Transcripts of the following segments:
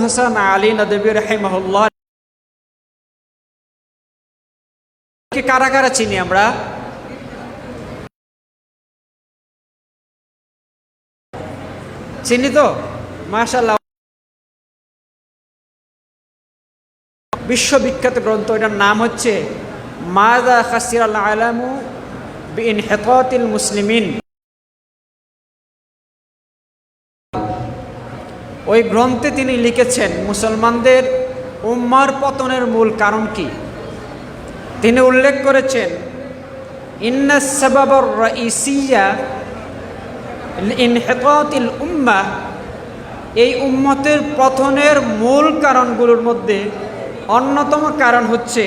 হাসান আলী নদভী রাহিমাহুল্লাহ কে কারা কারা চিনি আমরা? চিনি তো? মাশাআল্লাহ। বিশ্ববিখ্যাত গ্রন্থ, এটার নাম হচ্ছে মাযা খাসিরাল আলামু বিইনহিতাতিল মুসলিমিন। ওই গ্রন্থে তিনি লিখেছেন মুসলমানদের উম্মার পতনের মূল কারণ কি। তিনি উল্লেখ করেছেন ইন্নাস সাবাবার রাইসিয়া লিইনহিতাতিল উম্মাহ, এই উম্মতের পতনের মূল কারণগুলোর মধ্যে অন্যতম কারণ হচ্ছে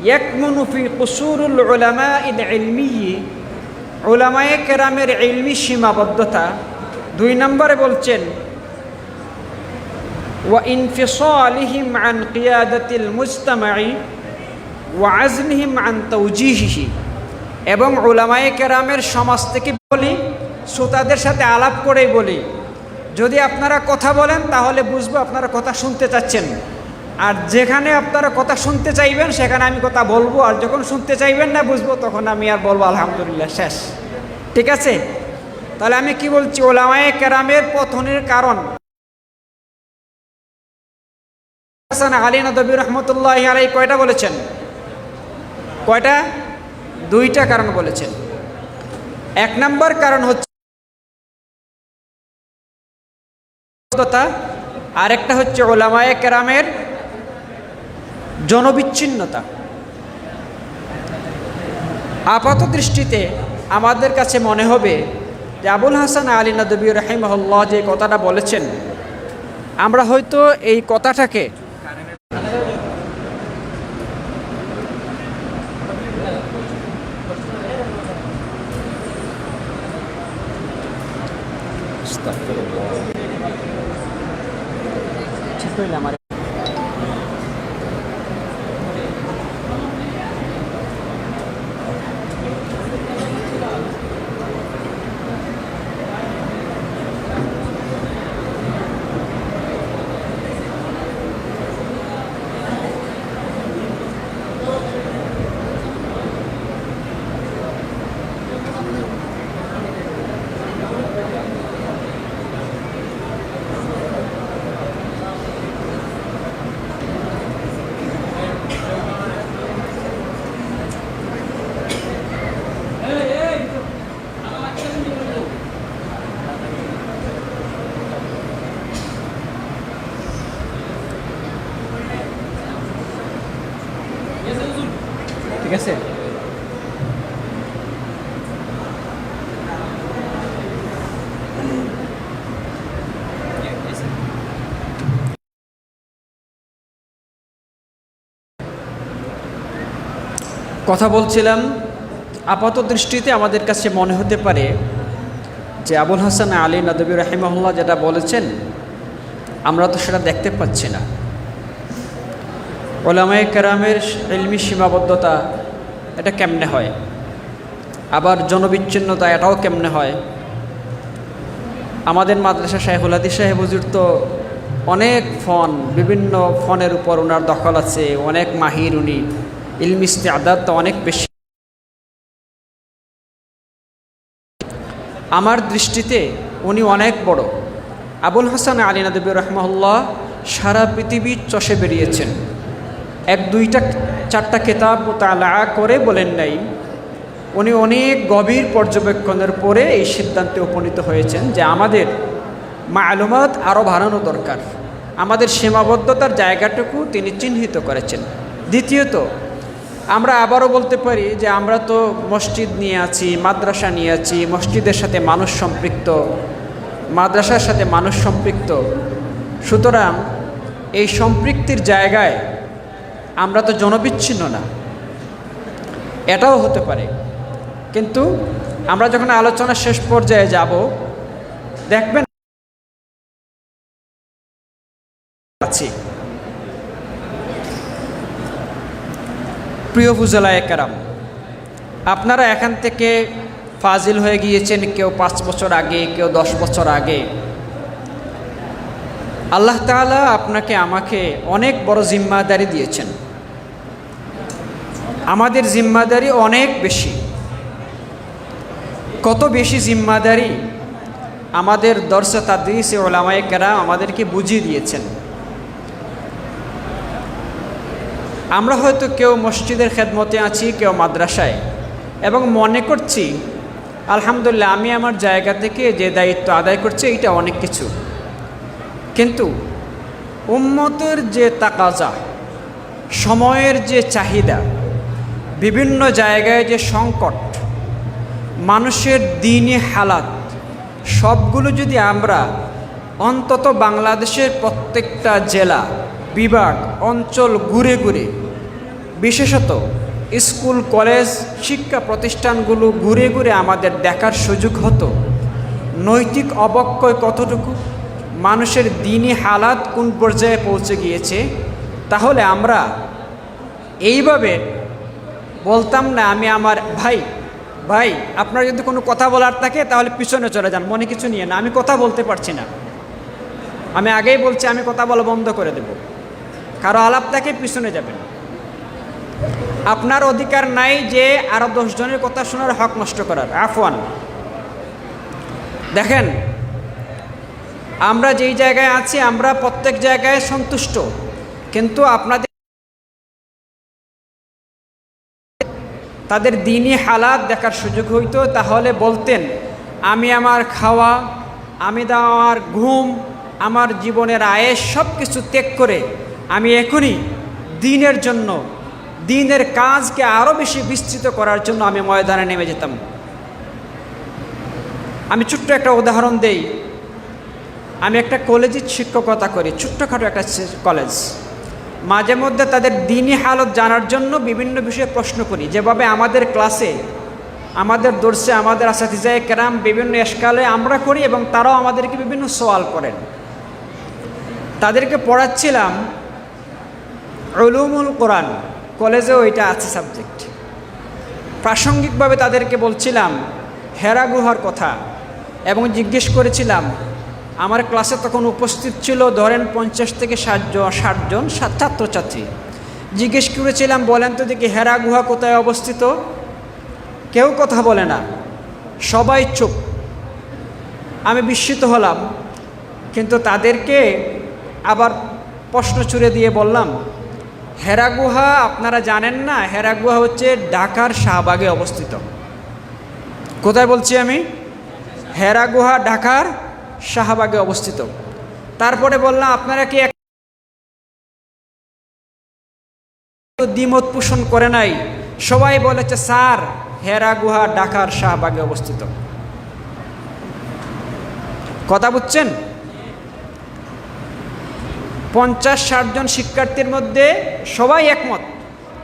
ইয়াকমুনু ফি কুসুরুল উলামাইল ইলমিয়্যি, উলামায়ে কেরামের ইলমি সীমাবদ্ধতা। 2 নম্বরে বলছেন ওয়া ইনফিসালিহিম আন কিয়াদাতিল মুজতামাই ওয়া আজলিহিম আন তাওজিহিহি, এবং উলামায়ে কেরামের সমাজ থেকে বলি, শ্রোতাদের সাথে আলাপ করেই বলি, যদি আপনারা কথা বলেন তাহলে বুঝবো আপনারা কথা শুনতে চাচ্ছেন, আর যেখানে আপনারা কথা শুনতে চাইবেন সেখানে আমি কথা বলবো, আর যখন শুনতে চাইবেন না বুঝবো তখন আমি আর বলবো আলহামদুলিল্লাহ, শেষ। ঠিক আছে? তাহলে আমি কি বলছি, উলামায়ে কেরামের পতনের কারণ হাসান আলী নদভী রহমতুল্লাহি আলাইহি কয়টা বলেছেন? কয়টা? 2টা কারণ বলেছেন। 1 নম্বর কারণ হচ্ছে আরেকটা হচ্ছে উলামায়ে কেরামের জনবিচ্ছিন্নতা। আপাত দৃষ্টিতে আমাদের কাছে মনে হবে যে আবুল হাসান আলী নদভী রাহিমাহুল্লাহ যে কথাটা বলেছেন, আমরা হয়তো এই কথাটাকে ঠিক আছে। কথা বলছিলাম, আপাত দৃষ্টিতে আমাদের কাছে মনে হতে পারে যে আবুল হাসান আলী নদভী রাহিমাহুল্লাহ যেটা বলেছেন আমরা তো সেটা দেখতে পাচ্ছি না। উলামায়ে কেরামের ইলমি সীমাবদ্ধতা এটা কেমনে হয়, আবার জনবিচ্ছিন্নতা এটাও কেমনে হয়। আমাদের মাদ্রাসা শাইখুল হাদিস সাহেব হুজুর তো অনেক ফন, বিভিন্ন ফনের উপর ওনার দখল আছে, অনেক মাহির, উনি ইলমি ইস্তেআদাদ তো অনেক বেশি। আমার দৃষ্টিতে উনি অনেক বড়। আবুল হাসান আলী নদভী রাহিমাহুল্লাহ সারা পৃথিবীর চষে বেরিয়েছেন, 1, 2টা 4টা কিতাব মুতালা করে বলেন নাই, উনি অনেক গভীর পর্যবেক্ষণের পরে এই সিদ্ধান্তে উপনীত হয়েছেন যে আমাদের মালুমাত আরও বাড়ানো দরকার। আমাদের সীমাবদ্ধতার জায়গাটুকু তিনি চিহ্নিত করেছেন। দ্বিতীয়ত, আমরা আবারও বলতে পারি যে আমরা তো মসজিদ নিয়ে আছি, মাদ্রাসা নিয়ে আছি, মসজিদের সাথে মানুষ সম্পৃক্ত, মাদ্রাসার সাথে মানুষ সম্পৃক্ত, সুতরাং এই সম্পৃক্তির জায়গায় আমরা তো জনবিচ্ছিন্ন না, এটাও হতে পারে। কিন্তু আমরা যখন আলোচনার শেষ পর্যায়ে যাব দেখবেন আছি। প্রিয় ফুজালায়ে কেরাম, আপনারা এখান থেকে ফাজিল হয়ে গিয়েছেন, কেউ 5 বছর আগে, কেউ 10 বছর আগে। আল্লাহ তাআলা আপনাকে আমাকে অনেক বড় জিম্মাদারি দিয়েছেন। আমাদের জিম্মাদারি অনেক বেশি। কত বেশি জিম্মাদারি আমাদের দর্শে তাদরিসে উলামায়ে কেরাম আমাদেরকে বুঝিয়ে দিয়েছেন। আমরা হয়তো কেউ মসজিদের খেদমতে আছি, কেউ মাদ্রাসায়, এবং মনে করছি আলহামদুলিল্লাহ আমি আমার জায়গা থেকে যে দায়িত্ব আদায় করছি এটা অনেক কিছু। কিন্তু উম্মতের যে তাকাজা, সময়ের যে চাহিদা, বিভিন্ন জায়গায় যে সংকট, মানুষের দ্বীনি হালাত, সবগুলো যদি আমরা অন্তত বাংলাদেশের প্রত্যেকটা জেলা, বিভাগ, অঞ্চল ঘুরে ঘুরে, বিশেষত স্কুল, কলেজ, শিক্ষা প্রতিষ্ঠানগুলো ঘুরে ঘুরে আমাদের দেখার সুযোগ হতো নৈতিক অবক্ষয় কতটুকু, মানুষের দ্বীনি হালাত কোন পর্যায়ে পৌঁছে গিয়েছে, তাহলে আমরা এইভাবে বলতাম না আমি আমার ভাই আপনার যদি কোনো কথা বলার থাকে তাহলে পিছনে চলে যান, মনে কিছু নিয়ে না, আমি কথা বলতে পারছি না, আমি আগেই বলছি আমি কথা বলা বন্ধ করে দেব। কারো আলাপ থাকে পিছনে যাবেন। আপনার অধিকার নাই যে আরো 10 জনের কথা শোনার হক নষ্ট করার। আফওয়ান, দেখেন আমরা যেই জায়গায় আছি আমরা প্রত্যেক জায়গায় সন্তুষ্ট, কিন্তু আপনাদের তাদের দ্বীনি হালাত দেখার সুযোগ হইতো, তাহলে বলতেন আমি আমার খাওয়া, আমি আমার ঘুম, আমার জীবনের আয়েশ সব কিছু ত্যাগ করে আমি এখনই দ্বীনের জন্য, দ্বীনের কাজকে আরও বেশি বিস্তৃত করার জন্য আমি ময়দানে নেমে যেতাম। আমি ছোট্ট একটা উদাহরণ দেই। আমি একটা কলেজে শিক্ষকতা করি, ছোট্টখাটো একটা কলেজ। মাঝে মধ্যে তাদের দ্বীনি হালত জানার জন্য বিভিন্ন বিষয়ে প্রশ্ন করি, যেভাবে আমাদের ক্লাসে, আমাদের দর্শে আমাদের আসাতিজায়ে কেরাম বিভিন্ন এশকালে আমরা করি এবং তারাও আমাদেরকে বিভিন্ন সওয়াল করেন। তাদেরকে পড়াচ্ছিলাম উলুমুল কোরআন, কলেজেও এটা আছে সাবজেক্ট। প্রাসঙ্গিকভাবে তাদেরকে বলছিলাম হেরা গুহার কথা এবং জিজ্ঞেস করেছিলাম, আমার ক্লাসে তখন উপস্থিত ছিল ধরেন 50 থেকে 60 জন ছাত্রছাত্রী। জিজ্ঞেস করেছিলাম বলেন তো দেখি হেরা গুহা কোথায় অবস্থিত? কেউ কথা বলে না, সবাই চুপ। আমি বিস্মিত হলাম, কিন্তু তাদেরকে আবার প্রশ্ন ছুড়ে দিয়ে বললাম হেরা গুহা আপনারা জানেন না, হেরা গুহা হচ্ছে ঢাকার শাহবাগে অবস্থিত। কোথায় বলছি আমি? হেরা গুহা ঢাকার শাহবাগে অবস্থিত। তারপরে বললাম আপনারা কি দ্বিমত পোষণ করে নাই? সবাই বলেছে স্যার হেরা গুহা ঢাকার শাহবাগে অবস্থিত। কথা বুঝছেন? 50-60 জন শিক্ষার্থীর মধ্যে সবাই একমত।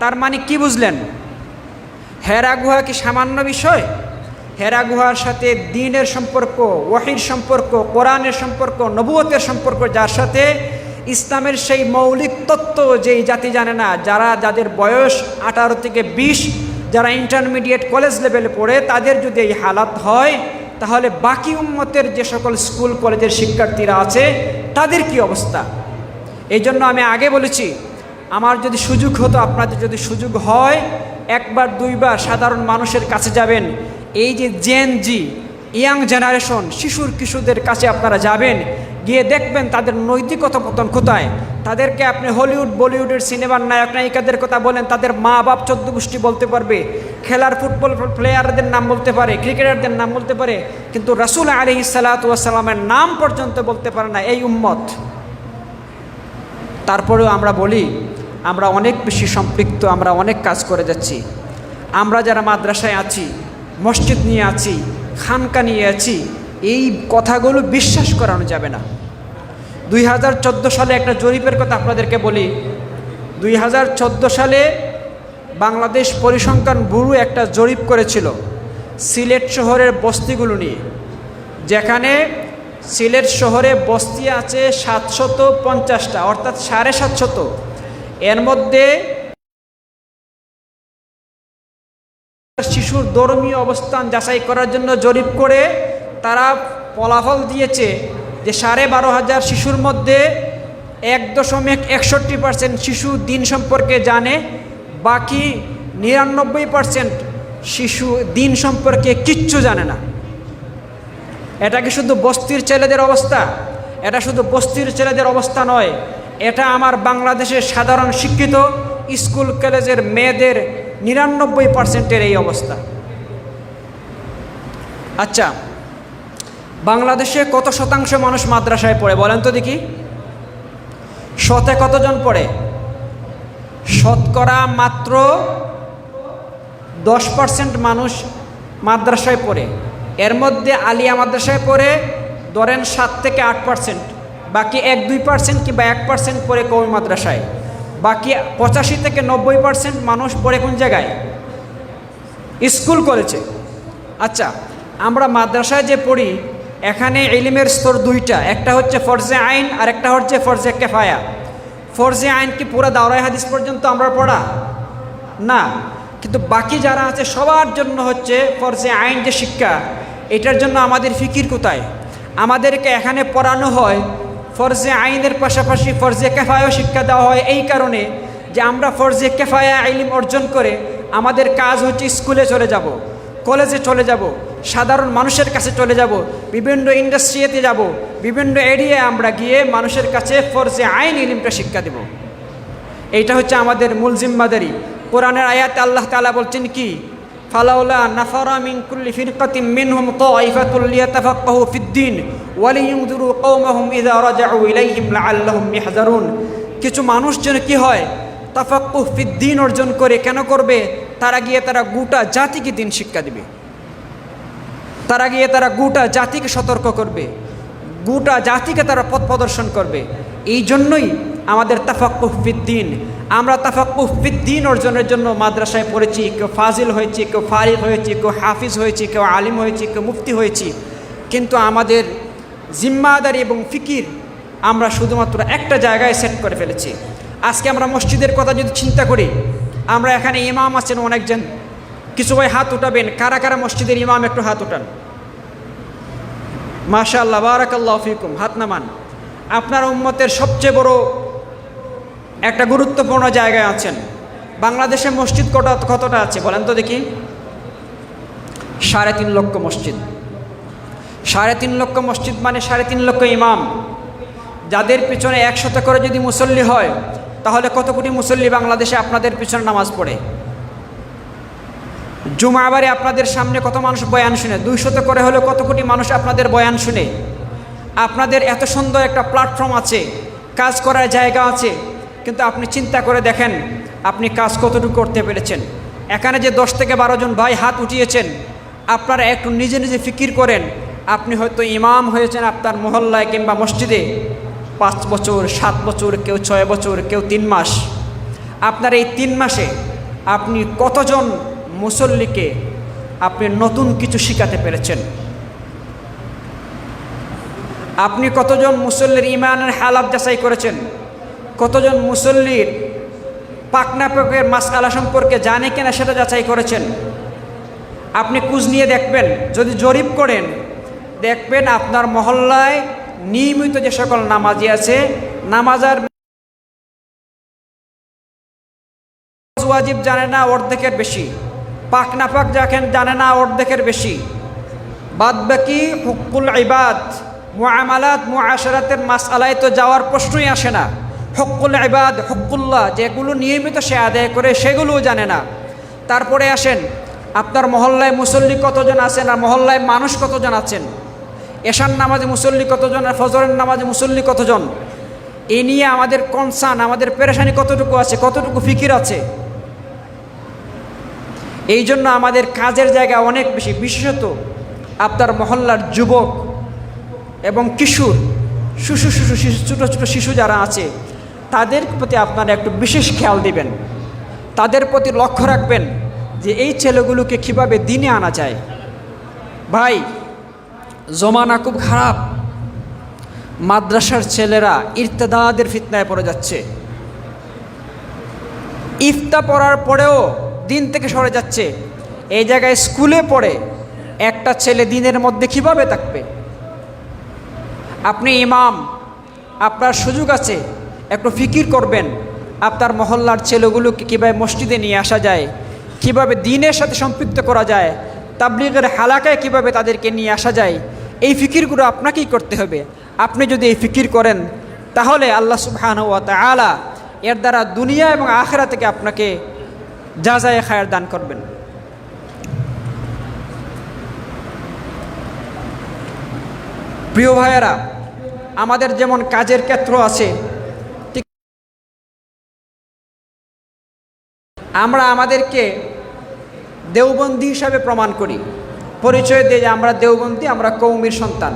তার মানে কি বুঝলেন? হেরা গুহা কি সামান্য বিষয়? হেরা গুহার সাথে দ্বীনের সম্পর্ক, ওয়াহির সম্পর্ক, কোরআনের সম্পর্ক, নবুয়তের সম্পর্ক, যার সাথে ইসলামের সেই মৌলিক তত্ত্ব যেই জাতি জানে না, যাদের বয়স 18 থেকে 20, যারা ইন্টারমিডিয়েট কলেজ লেভেলে পড়ে, তাদের যদি এই হালাত হয় তাহলে বাকি উম্মতের যে সকল স্কুল কলেজের শিক্ষার্থীরা আছে তাদের কি অবস্থা? এই জন্য আমি আগে বলেছি, আমার যদি সুযোগ হতো, আপনাদের যদি সুযোগ হয়, একবার দুইবার সাধারণ মানুষের কাছে যাবেন। এই যে জেন জি, ইয়াং জেনারেশন, শিশুর কিশোরদের কাছে আপনারা যাবেন, গিয়ে দেখবেন তাদের নৈতিকতা পতন কোথায়। তাদেরকে আপনি হলিউড বলিউডের সিনেমার নায়ক নায়িকাদের কথা বলেন, তাদের মা বাপ 14 গোষ্ঠী বলতে পারবে, খেলার ফুটবল প্লেয়ারদের নাম বলতে পারে, ক্রিকেটারদের নাম বলতে পারে, কিন্তু রাসূল আলাইহিস সালাতু ওয়াস সালামের নাম পর্যন্ত বলতে পারে না এই উম্মত। তারপরেও আমরা বলি আমরা অনেক বেশি সম্পৃক্ত, আমরা অনেক কাজ করে যাচ্ছি। আমরা যারা মাদ্রাসায় আছি, মসজিদ নিয়ে আছি, খানকা নিয়ে আছি, এই কথাগুলো বিশ্বাস করানো যাবে না। 2014 সালে একটা জরিপের কথা আপনাদেরকে বলি। 2014 সালে বাংলাদেশ পরিসংখ্যান ব্যুরো একটা জরিপ করেছিল সিলেট শহরের বস্তিগুলো নিয়ে, যেখানে সিলেট শহরে বস্তি আছে 750টা, অর্থাৎ 750। এর মধ্যে শিশুর ধর্মীয় অবস্থান যাচাই করার জন্য জরিপ করে তারা ফলাফল দিয়েছে যে 12,500 শিশুর মধ্যে 1.61% শিশু দিন সম্পর্কে জানে, বাকি 99% শিশু দিন সম্পর্কে কিচ্ছু জানে না। এটা কি শুধু বস্তির ছেলেদের অবস্থা? এটা শুধু বস্তির ছেলেদের অবস্থা নয়, এটা আমার বাংলাদেশের সাধারণ শিক্ষিত স্কুল কলেজের মেয়েদের 99%-এর এই অবস্থা। আচ্ছা, বাংলাদেশে কত শতাংশ মানুষ মাদ্রাসায় পড়ে বলেন তো দেখি? শতে কতজন পড়ে? শতকরা মাত্র 10% মানুষ মাদ্রাসায় পড়ে। এর মধ্যে আলিয়া মাদ্রাসায় পড়ে ধরেন 7 থেকে 8%, বাকি 1-2% কিংবা 1% পড়ে কওমি মাদ্রাসায়। বাকি 85 থেকে 90% মানুষ পড়ে কোন জায়গায়? স্কুল কলেজে। আচ্ছা, আমরা মাদ্রাসায় যে পড়ি এখানে ইলমের স্তর দুইটা, একটা হচ্ছে ফরজে আইন আর একটা হচ্ছে ফরজে কেফায়া। ফরজে আইন কি পুরো দাওরায়ে হাদিস পর্যন্ত আমরা পড়া না, কিন্তু বাকি যারা আছে সবার জন্য হচ্ছে ফরজে আইন যে শিক্ষা, এটার জন্য আমাদের ফিকির কোথায়? আমাদেরকে এখানে পড়ানো হয় ফরজে আইনের পাশাপাশি ফরজে কেফায়াও শিক্ষা দেওয়া হয়, এই কারণে যে আমরা ফরজে কেফায়া ইলম অর্জন করে আমাদের কাজ হচ্ছে স্কুলে চলে যাব, কলেজে চলে যাব, সাধারণ মানুষের কাছে চলে যাব, বিভিন্ন ইন্ডাস্ট্রিতে যাব, বিভিন্ন এরিয়ায় আমরা গিয়ে মানুষের কাছে ফরজে আইন ইলমটা শিক্ষা দেব। এইটা হচ্ছে আমাদের মূল জিম্মাদারি। কোরআনের আয়াতে আল্লাহ তাআলা বলছেন কি? ফালাউলা নাফারা মিন কুল্লি ফিরকাতিন মিনহুম তাইফাতুল লিয়াতাফাক্কাহু ফিদ্দীন ওয়া লিয়ুনযিরু কওমাহুম ইযা রাজাউ ইলাইহিম লাআল্লাহুম ইয়াহযারুন। কিছু মানুষ যেন কি হয়? তাফাক্কুহ ফিদ্দীন অর্জন করে। কেন করবে? তারা গিয়ে তারা গোটা জাতিকে দিন শিক্ষা দিবে, তারা গিয়ে তারা গোটা জাতিকে সতর্ক করবে, গোটা জাতিকে তারা পথ প্রদর্শন করবে। এই জন্যই আমাদের তাফাক্কুহ ফিদ্দীন। আমরা তাফাক্কুহ ফিদ্দীন অর্জনের জন্য মাদ্রাসায় পড়েছি, কেউ ফাজিল হয়েছি, কেউ ফারিগ হয়েছি, কেউ হাফিজ হয়েছি, কেউ আলিম হয়েছি, কেউ মুফতি হয়েছি, কিন্তু আমাদের জিম্মাদারি এবং ফিকির আমরা শুধুমাত্র একটা জায়গায় সেট করে ফেলেছি। আজকে আমরা মসজিদের কথা যদি চিন্তা করি, আমরা এখানে ইমাম আছেন অনেকজন, কিছু ভাই হাত উঠাবেন, কারা কারা মসজিদের ইমাম একটু হাত উঠান। মাশাআল্লাহ, বারাকাল্লাহু ফিকুম, হাত নামান। আপনার উম্মতের সবচেয়ে বড় একটা গুরুত্বপূর্ণ জায়গায় আছেন। বাংলাদেশে মসজিদ কতটা আছে বলেন তো দেখি? 3.5 লক্ষ মসজিদ। 3.5 লক্ষ মসজিদ মানে 3.5 লক্ষ ইমাম, যাদের পিছনে 100 করে যদি মুসল্লি হয়, তাহলে কত কোটি মুসল্লি বাংলাদেশে আপনাদের পিছনে নামাজ পড়ে? জুমাবারে আপনাদের সামনে কত মানুষ বয়ান শুনে? 200 করে হলে কত কোটি মানুষ আপনাদের বয়ান শুনে? আপনাদের এত সুন্দর একটা প্ল্যাটফর্ম আছে, কাজ করার জায়গা আছে, কিন্তু আপনি চিন্তা করে দেখেন আপনি কাজ কতটুকু করতে পেরেছেন। এখানে যে 10 থেকে 12 জন ভাই হাত উঠিয়েছেন, আপনারা একটু নিজে নিজে ফিকির করেন, আপনি হয়তো ইমাম হয়েছেন আপনার মহল্লায় কিংবা মসজিদে 5 বছর, 7 বছর, কেউ 6 বছর, কেউ 3 মাস। আপনার এই 3 মাসে আপনি কতজন মুসল্লিকে আপনি নতুন কিছু শিখাতে পেরেছেন? আপনি কতজন মুসল্লির ইমানের হালাত যাচাই করেছেন? কতজন মুসল্লির পাকনাপাকের মাসআলা সম্পর্কে জানে কিনা সেটা যাচাই করেছেন? আপনি খোঁজ নিয়ে দেখবেন, যদি জরিপ করেন দেখবেন আপনার মহল্লায় নিয়মিত যে সকল নামাজি আছে, নামাজার ওয়াজিব জানে না অর্ধেকের বেশি, পাকনাপাক জানে না অর্ধেকের বেশি, বাদবাকি হুকুল ইবাদ, মুআমালাত, মুআশারাতের মাসআলায় তো যাওয়ার প্রশ্নই আসে না। হুকুল ইবাদ, হুকুল্লাহ যেগুলো নিয়মিত সে আদায় করে সেগুলোও জানে না। তারপরে আসেন আপনার মহল্লায় মুসল্লি কতজন আছেন আর মহল্লায় মানুষ কতজন আছেন? এশার নামাজে মুসল্লি কতজন আর ফজরের নামাজে মুসল্লি কতজন? এই নিয়ে আমাদের কনসার্ন, আমাদের পেরেশানি কতটুকু আছে, কতটুকু ফিকির আছে? এই জন্য আমাদের কাজের জায়গা অনেক বেশি, বিশেষত আপনার মহল্লার যুবক এবং কিশোর, ছোটো ছোটো শিশু যারা আছে তাদের প্রতি আপনারা একটু বিশেষ খেয়াল দিবেন, তাদের প্রতি লক্ষ্য রাখবেন যে এই ছেলেগুলোকে কীভাবে দিনে আনা যায়। ভাই, জমানা খুব খারাপ, মাদ্রাসার ছেলেরা ইরতেদাদের ফিতনায় পড়ে যাচ্ছে, ইফতা পড়ার পরেও দিন থেকে সরে যাচ্ছে। এই জায়গায় স্কুলে পড়ে একটা ছেলে দিনের মধ্যে কিভাবে থাকবে? আপনি ইমাম, আপনার সুযোগ আছে, একটু ফিকির করবেন আপনার মহল্লার ছেলেগুলোকে কীভাবে মসজিদে নিয়ে আসা যায়, কিভাবে দ্বীনের সাথে সম্পৃক্ত করা যায়, তাবলীগের হালাকায় কিভাবে তাদেরকে নিয়ে আসা যায়। এই ফিকিরগুলো আপনাকেই করতে হবে। আপনি যদি এই ফিকির করেন তাহলে আল্লাহ সুবহানাহু ওয়া তাআলা এর দ্বারা দুনিয়া এবং আখিরাত থেকে আপনাকে জাযায়ে খায়ের দান করবেন। প্রিয় ভাইয়েরা, আমাদের যেমন কাজের ক্ষেত্র আছে, ঠিক আমরা আমাদেরকে দেওবন্দি হিসাবে প্রমাণ করি, পরিচয় দিয়ে যে আমরা দেওবন্দি, আমরা কওমির সন্তান।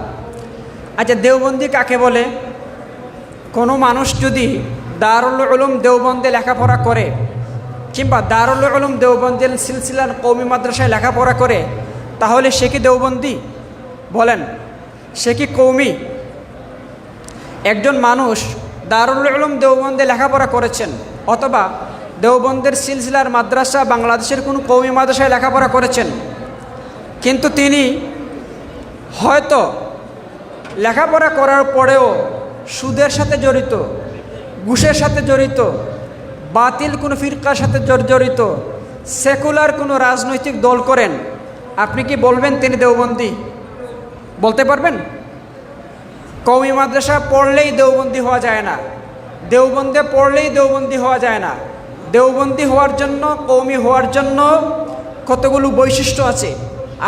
আচ্ছা, দেওবন্দি কাকে বলে? কোনো মানুষ যদি দারুল উলুম দেওবন্দে লেখাপড়া করে কিংবা দারুল উলুম দেওবন্দের সিলসিলার কওমি মাদ্রাসায় লেখাপড়া করে, তাহলে সে কি দেওবন্দি? বলেন, সে কি কওমি? একজন মানুষ দারুল উলুম দেওবন্দে লেখাপড়া করেছেন অথবা দেওবন্দের সিলসিলার মাদ্রাসা বাংলাদেশের কোনো কওমি মাদ্রাসায় লেখাপড়া করেছেন, কিন্তু তিনি হয়তো লেখাপড়া করার পরেও সুদের সাথে জড়িত, ঘুষের সাথে জড়িত, বাতিল কোনো ফিরকার সাথে জড়িত, সেকুলার কোনো রাজনৈতিক দল করেন, আপনি কি বলবেন তিনি দেওবন্দি? বলতে পারবেন? কওমি মাদ্রাসা পড়লেই দেওবন্দি হওয়া যায় না, দেওবন্দে পড়লেই দেওবন্দি হওয়া যায় না। দেওবন্দি হওয়ার জন্য, কওমি হওয়ার জন্য কতগুলো বৈশিষ্ট্য আছে।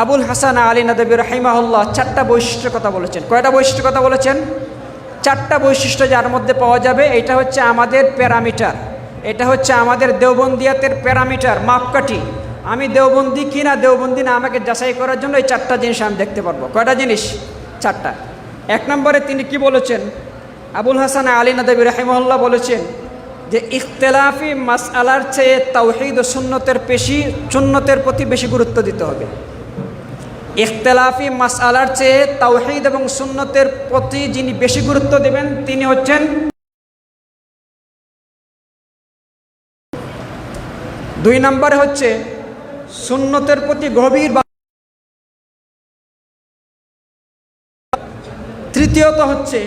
আবুল হাসান আলী নদভী রাহিমাহুল্লাহ 4টা বৈশিষ্ট্যের কথা বলেছেন। কয়টা বৈশিষ্ট্যের কথা বলেছেন? 4টা বৈশিষ্ট্য যার মধ্যে পাওয়া যাবে। এটা হচ্ছে আমাদের প্যারামিটার, এটা হচ্ছে আমাদের দেওবন্দিয়াতের প্যারামিটার, মাপকাঠি। আমি দেওবন্দি কি না দেওবন্দি না আমাকে যাচাই করার জন্য এই 4টা জিনিস আমি দেখতে পারবো। কয়টা জিনিস? 4টা। 1 নম্বরে তিনি কি বলেছেন? আবুল হাসান আলী নদভী রাহিমাহুল্লাহ বলেছেন যে ইখতিলাফি মাসআলার চেয়ে তাওহীদ ও সুন্নতের প্রতি বেশি গুরুত্ব দিতে হবে। ইখতিলাফি মাসআলার চেয়ে তাওহীদ এবং সুন্নতের প্রতি যিনি বেশি গুরুত্ব দেবেন তিনি হচ্ছেন 2 নম্বরে হচ্ছে সুন্নতের প্রতি গভীর। তৃতীয়ত হচ্ছে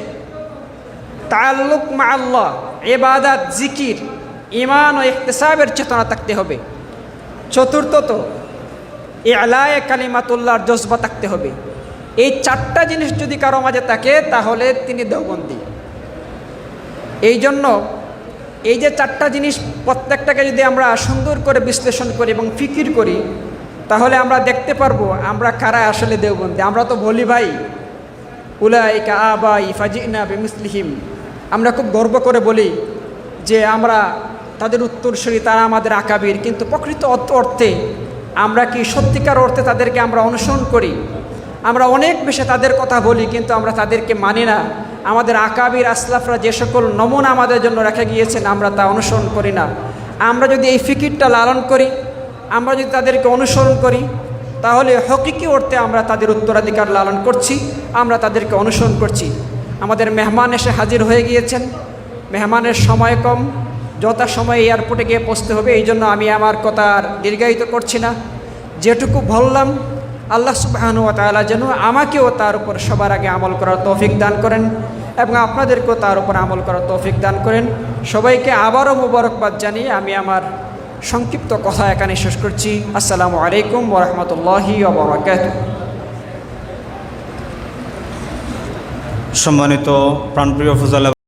তাআল্লুক মা আল্লাহ, ইবাদত, জিকির, ঈমান ও ইহতিসাবের চেতনা থাকতে হবে। চতুর্থত ইলায়ে কালিমাতুল্লাহর জজবা থাকতে হবে। এই 4টা জিনিস যদি কারো মাঝে থাকে তাহলে তিনি দেওবন্দি। এই জন্য এই যে 4টা জিনিস প্রত্যেকটাকে যদি আমরা সুন্দর করে বিশ্লেষণ করি এবং ফিকির করি তাহলে আমরা দেখতে পারবো আমরা কারা আসলে দেওবন্দি। আমরা তো বলি ভাই উলাইকা আবাই ফাজিনা বিমিসলিহিম, আমরা খুব গর্ব করে বলি যে আমরা তাদের উত্তরসূরি, তারা আমাদের আকাবির, কিন্তু প্রকৃত অর্থে আমরা কি সত্যিকার অর্থে তাদেরকে আমরা অনুসরণ করি? আমরা অনেক বেশি তাদের কথা বলি কিন্তু আমরা তাদেরকে মানি না। আমাদের আকাবির আসলাফরা যে সকল নমুনা আমাদের জন্য রেখে গিয়েছেন আমরা তা অনুসরণ করি না। আমরা যদি এই ফিকিরটা লালন করি, আমরা যদি তাদেরকে অনুসরণ করি তাহলে হকিকি অর্থে আমরা তাদের উত্তরাধিকার লালন করছি, আমরা তাদেরকে অনুসরণ করছি। আমাদের মেহমান এসে হাজির হয়ে গিয়েছেন, মেহমানের সময় কম, যথাসময়ে এয়ারপোর্টে গিয়ে পৌঁছতে হবে। এই জন্য আমি আমার কথা আর দীর্ঘায়িত করছি না। যেটুকু বললাম আল্লাহ সুবহানাহু ওয়া তাআলা যেন আমাকেও তার উপর সবার আগে আমল করার তৌফিক দান করেন এবং আপনাদেরকেও তার উপর আমল করার তৌফিক দান করেন। সবাইকে আবারও মুবারকবাদ জানিয়ে আমি আমার সংক্ষিপ্ত কথা এখানে শেষ করছি। আসসালামু আলাইকুম ওয়া রাহমাতুল্লাহি ওয়া বারাকাতুহু। সম্মানিত প্রাণপ্রিয় ফুজালা